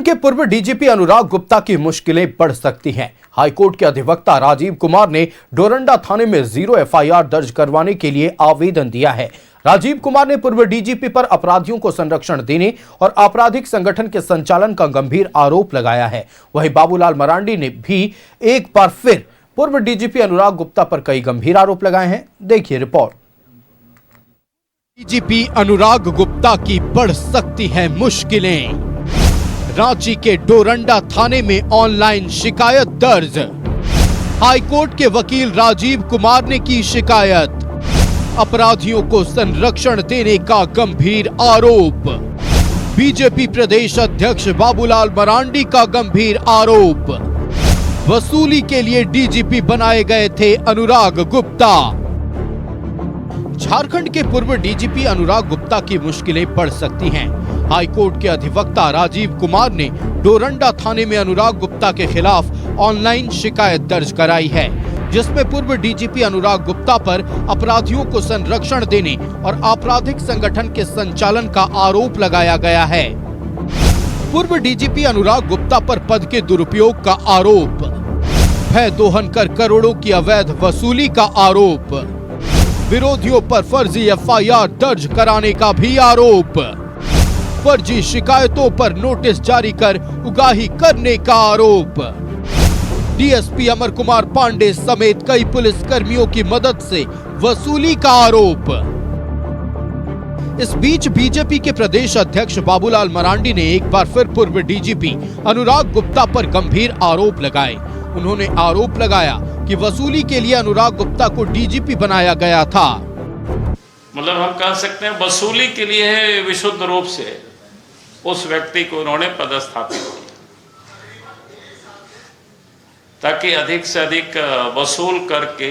के पूर्व डीजीपी अनुराग गुप्ता की मुश्किलें बढ़ सकती हैं। हाईकोर्ट के अधिवक्ता राजीव कुमार ने डोरंडा थाने में 0 एफआईआर दर्ज करवाने के लिए आवेदन दिया है। राजीव कुमार ने पूर्व डीजीपी पर अपराधियों को संरक्षण देने और आपराधिक संगठन के संचालन का गंभीर आरोप लगाया है। वहीं बाबूलाल मरांडी ने भी एक बार फिर पूर्व डीजीपी अनुराग गुप्ता पर कई गंभीर आरोप लगाए हैं। देखिए रिपोर्ट। डीजीपी अनुराग गुप्ता की बढ़ सकती है मुश्किलें। रांची के डोरंडा थाने में ऑनलाइन शिकायत दर्ज। हाईकोर्ट के वकील राजीव कुमार ने की शिकायत। अपराधियों को संरक्षण देने का गंभीर आरोप। बीजेपी प्रदेश अध्यक्ष बाबूलाल मरांडी का गंभीर आरोप। वसूली के लिए डीजीपी बनाए गए थे अनुराग गुप्ता। झारखंड के पूर्व डीजीपी अनुराग गुप्ता की मुश्किलें बढ़ सकती हैं। हाईकोर्ट के अधिवक्ता राजीव कुमार ने डोरंडा थाने में अनुराग गुप्ता के खिलाफ ऑनलाइन शिकायत दर्ज कराई है, जिसमें पूर्व डीजीपी अनुराग गुप्ता पर अपराधियों को संरक्षण देने और आपराधिक संगठन के संचालन का आरोप लगाया गया है। पूर्व डीजीपी अनुराग गुप्ता पर पद के दुरुपयोग का आरोप, भय दोहन कर करोड़ों की अवैध वसूली का आरोप, विरोधियों पर फर्जी एफआईआर दर्ज कराने का भी आरोप, फर्जी शिकायतों पर नोटिस जारी कर उगाही करने का आरोप, डीएसपी अमर कुमार पांडे समेत कई पुलिस कर्मियों की मदद से वसूली का आरोप। इस बीच बीजेपी के प्रदेश अध्यक्ष बाबूलाल मरांडी ने एक बार फिर पूर्व डीजीपी अनुराग गुप्ता पर गंभीर आरोप लगाए। उन्होंने आरोप लगाया कि वसूली के लिए अनुराग गुप्ता को डीजीपी बनाया गया था। मतलब हम कह सकते हैं वसूली के लिए विशुद्ध रूप से उस व्यक्ति को उन्होंने पदस्थापित किया ताकि अधिक से अधिक वसूल करके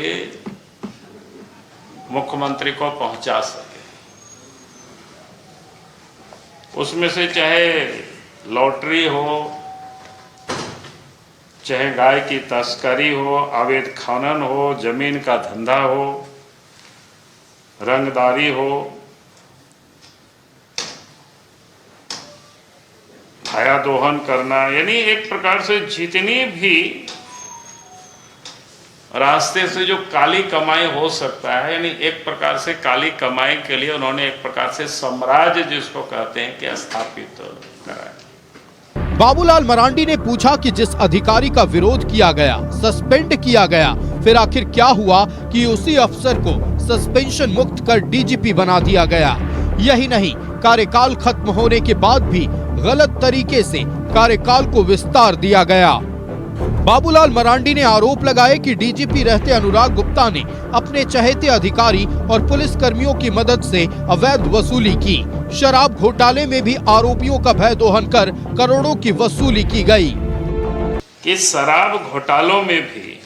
मुख्यमंत्री को पहुंचा सके। उसमें से चाहे लॉटरी हो, चाहे गाय की तस्करी हो, अवैध खनन हो, जमीन का धंधा हो, रंगदारी हो, छाया दोहन करना, यानी एक प्रकार से जितनी भी रास्ते से जो काली कमाई हो सकता है, यानी एक प्रकार से काली कमाई के लिए उन्होंने एक प्रकार से साम्राज्य जिसको कहते हैं कि स्थापित कराया। बाबूलाल मरांडी ने पूछा कि जिस अधिकारी का विरोध किया गया, सस्पेंड किया गया, फिर आखिर क्या हुआ कि उसी अफसर को सस्पेंशन मुक्त कर डीजीपी बना दिया गया। यही नहीं, कार्यकाल खत्म होने के बाद भी गलत तरीके से कार्यकाल को विस्तार दिया गया। बाबूलाल मरांडी ने आरोप लगाए कि डीजीपी रहते अनुराग गुप्ता ने अपने चहेते अधिकारी और पुलिस कर्मियों की मदद से अवैध वसूली की। शराब घोटाले में भी आरोपियों का भय दोहन कर करोड़ों की वसूली की गई। कि शराब घोटालों में भी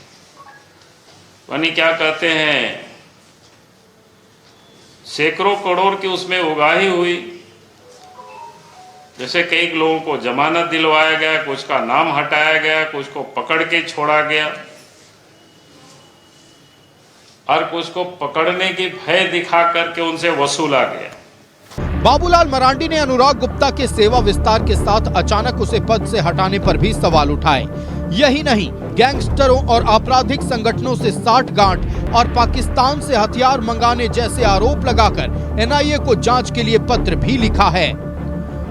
यानी क्या कहते हैं, सैकड़ों करोड़ की उसमें उगाही हुई। जैसे कई लोगों को जमानत दिलवाया गया, कुछ का नाम हटाया गया, कुछ को पकड़ के छोड़ा गया और कुछ को पकड़ने की भय दिखा करके उनसे वसूला गया। बाबूलाल मरांडी ने अनुराग गुप्ता के सेवा विस्तार के साथ अचानक उसे पद से हटाने पर भी सवाल उठाए। यही नहीं, गैंगस्टरों और आपराधिक संगठनों से साठगांठ और पाकिस्तान से हथियार मंगाने जैसे आरोप लगाकर एनआईए को जांच के लिए पत्र भी लिखा है।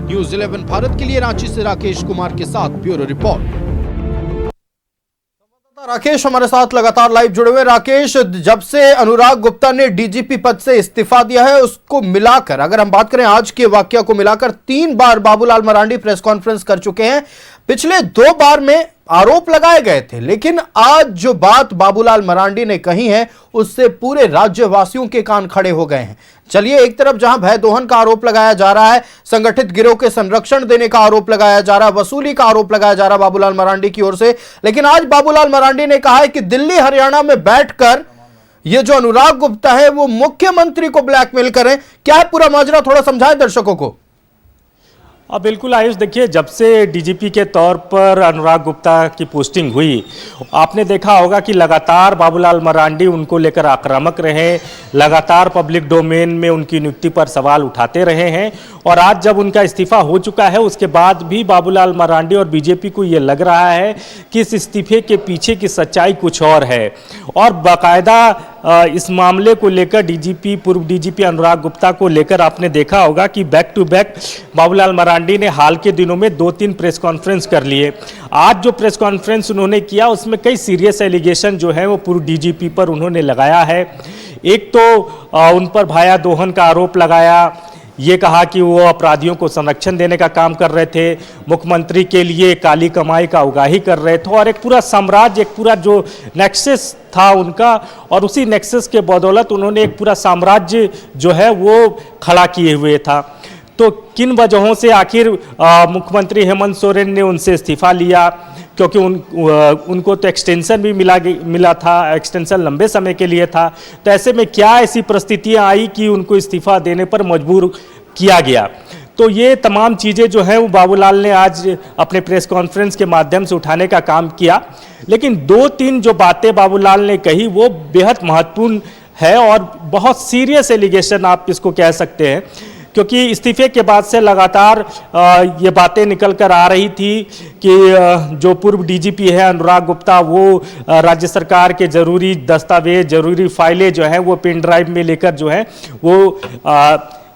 न्यूज़ 11 भारत के लिए रांची से राकेश कुमार के साथ ब्यूरो रिपोर्ट। राकेश हमारे साथ लगातार लाइव जुड़े हुए। राकेश, जब से अनुराग गुप्ता ने डीजीपी पद से इस्तीफा दिया है, उसको मिलाकर अगर हम बात करें आज के वाकया को मिलाकर 3 बार बाबूलाल मरांडी प्रेस कॉन्फ्रेंस कर चुके हैं। पिछले 2 बार में आरोप लगाए गए थे, लेकिन आज जो बात बाबूलाल मरांडी ने कही है उससे पूरे राज्यवासियों के कान खड़े हो गए हैं। चलिए, एक तरफ जहां भय दोहन का आरोप लगाया जा रहा है, संगठित गिरोह के संरक्षण देने का आरोप लगाया जा रहा है, वसूली का आरोप लगाया जा रहा है बाबूलाल मरांडी की ओर से, लेकिन आज बाबूलाल मरांडी ने कहा है कि दिल्ली हरियाणा में बैठकर ये जो अनुराग गुप्ता है वो मुख्यमंत्री को ब्लैकमेल करें। क्या है पूरा माजरा, थोड़ा समझाएं दर्शकों को। बिल्कुल आयुष, देखिए जब से डीजीपी के तौर पर अनुराग गुप्ता की पोस्टिंग हुई, आपने देखा होगा कि लगातार बाबूलाल मरांडी उनको लेकर आक्रामक रहे, लगातार पब्लिक डोमेन में उनकी नियुक्ति पर सवाल उठाते रहे हैं। और आज जब उनका इस्तीफा हो चुका है, उसके बाद भी बाबूलाल मरांडी और बीजेपी को ये लग रहा है कि इस इस्तीफे के पीछे की सच्चाई कुछ और है। और बाकायदा इस मामले को लेकर डीजीपी, पूर्व डीजीपी अनुराग गुप्ता को लेकर आपने देखा होगा कि back to back Babulal Marandi ने हाल के दिनों में 2-3 प्रेस कॉन्फ्रेंस कर लिए। आज जो प्रेस कॉन्फ्रेंस उन्होंने किया, उसमें कई सीरियस एलिगेशन जो है वो पूर्व डीजीपी पर उन्होंने लगाया है। एक तो उन पर भाया दोहन का आरोप लगाया, ये कहा कि वो अपराधियों को संरक्षण देने का काम कर रहे थे, मुख्यमंत्री के लिए काली कमाई का उगाही कर रहे थे, और एक पूरा साम्राज्य, एक पूरा जो नेक्सस था उनका, और उसी नेक्सस के बदौलत उन्होंने एक पूरा साम्राज्य जो है वो खड़ा किए हुए था। तो किन वजहों से आखिर मुख्यमंत्री हेमंत सोरेन ने उनसे इस्तीफा लिया, क्योंकि उनको तो एक्सटेंशन भी मिला था, एक्सटेंशन लंबे समय के लिए था। तो ऐसे में क्या ऐसी परिस्थितियां आई कि उनको इस्तीफा देने पर मजबूर किया गया। तो ये तमाम चीज़ें जो हैं वो बाबूलाल ने आज अपने प्रेस कॉन्फ्रेंस के माध्यम से उठाने का काम किया। लेकिन 2-3 जो बातें बाबूलाल ने कही वो बेहद महत्वपूर्ण है और बहुत सीरियस एलिगेशन आप इसको कह सकते हैं, क्योंकि इस्तीफे के बाद से लगातार ये बातें निकल कर आ रही थी कि जो पूर्व डीजीपी है अनुराग गुप्ता, वो राज्य सरकार के ज़रूरी दस्तावेज, ज़रूरी फाइलें जो हैं वो पेन ड्राइव में लेकर जो है वो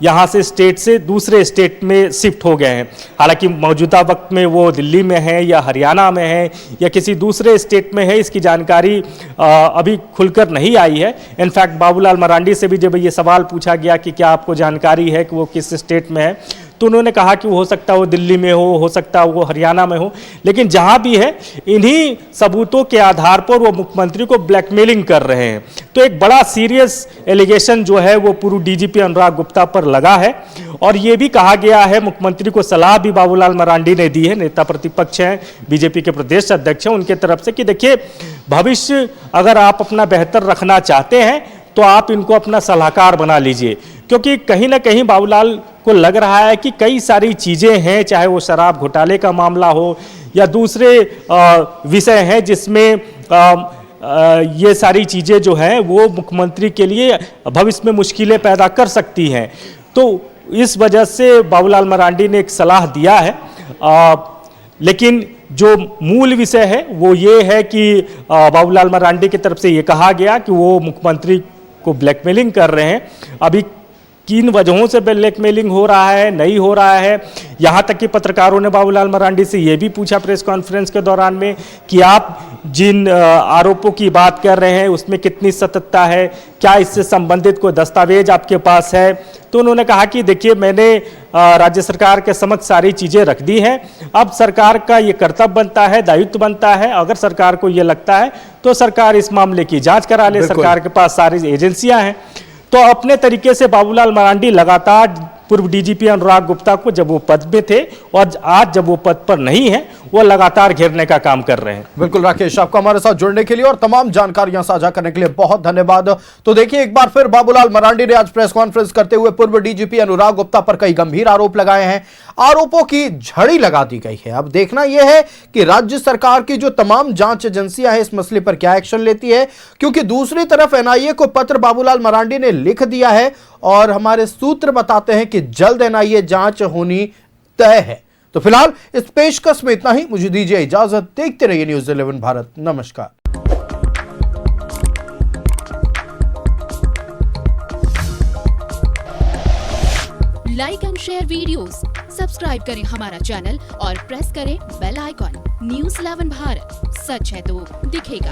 यहाँ से स्टेट से दूसरे स्टेट में शिफ्ट हो गए हैं। हालांकि मौजूदा वक्त में वो दिल्ली में है या हरियाणा में है या किसी दूसरे स्टेट में है, इसकी जानकारी अभी खुलकर नहीं आई है। इनफैक्ट बाबूलाल मरांडी से भी जब ये सवाल पूछा गया कि क्या आपको जानकारी है कि वो किस स्टेट में है, तो उन्होंने कहा कि हो सकता है वो दिल्ली में हो सकता है वो हरियाणा में हो, लेकिन जहां भी है इन्हीं सबूतों के आधार पर वो मुख्यमंत्री को ब्लैकमेलिंग कर रहे हैं। तो एक बड़ा सीरियस एलिगेशन जो है वो पूर्व डीजीपी अनुराग गुप्ता पर लगा है। और ये भी कहा गया है, मुख्यमंत्री को सलाह भी बाबूलाल मरांडी ने दी है, नेता प्रतिपक्ष हैं, बीजेपी के प्रदेश अध्यक्ष हैं, उनके तरफ से कि देखिए भविष्य अगर आप अपना बेहतर रखना चाहते हैं तो आप इनको अपना सलाहकार बना लीजिए। क्योंकि कहीं ना कहीं बाबूलाल को लग रहा है कि कई सारी चीज़ें हैं, चाहे वो शराब घोटाले का मामला हो या दूसरे विषय हैं जिसमें ये सारी चीज़ें जो हैं वो मुख्यमंत्री के लिए भविष्य में मुश्किलें पैदा कर सकती हैं। तो इस वजह से बाबूलाल मरांडी ने एक सलाह दिया है। लेकिन जो मूल विषय है वो ये है कि बाबूलाल मरांडी की तरफ से ये कहा गया कि वो मुख्यमंत्री को ब्लैकमेलिंग कर रहे हैं। अभी किन वजहों से ब्लैकमेलिंग हो रहा है, नहीं हो रहा है, यहाँ तक कि पत्रकारों ने बाबूलाल मरांडी से ये भी पूछा प्रेस कॉन्फ्रेंस के दौरान में कि आप जिन आरोपों की बात कर रहे हैं उसमें कितनी सत्यता है, क्या इससे संबंधित कोई दस्तावेज आपके पास है। तो उन्होंने कहा कि देखिए मैंने राज्य सरकार के समक्ष सारी चीज़ें रख दी हैं, अब सरकार का ये कर्तव्य बनता है, दायित्व बनता है, अगर सरकार को ये लगता है तो सरकार इस मामले की जांच करा ले, सरकार के पास सारी एजेंसियां हैं। तो अपने तरीके से बाबूलाल मरांडी लगातार पूर्व डीजीपी अनुराग गुप्ता को जब वो पद में थे और आज जब वो पद पर नहीं है, वो लगातार घेरने का काम कर रहे हैं। बिल्कुल राकेश, आपका हमारे साथ जुड़ने के लिए और तमाम जानकारियां साझा करने के लिए बहुत धन्यवाद। तो देखिए एक बार फिर बाबूलाल मरांडी ने आज प्रेस कॉन्फ्रेंस करते हुए पूर्व डीजीपी अनुराग गुप्ता पर कई गंभीर आरोप लगाए हैं, आरोपों की झड़ी लगा दी गई है। अब देखना यह है कि राज्य सरकार की जो तमाम जांच एजेंसियां हैं इस मसले पर क्या एक्शन लेती है, क्योंकि दूसरी तरफ एनआईए को पत्र बाबूलाल मरांडी ने लिख दिया है और हमारे सूत्र बताते हैं कि जल्द एनआईए जांच होनी तय है। तो फिलहाल इस पेशकश में इतना ही, मुझे दीजिए इजाजत। देखते रहिए न्यूज़ 11 भारत। नमस्कार। Like and share videos, subscribe करें हमारा चैनल और प्रेस करें बेल आइकॉन। न्यूज़ 11 भारत, सच है तो दिखेगा।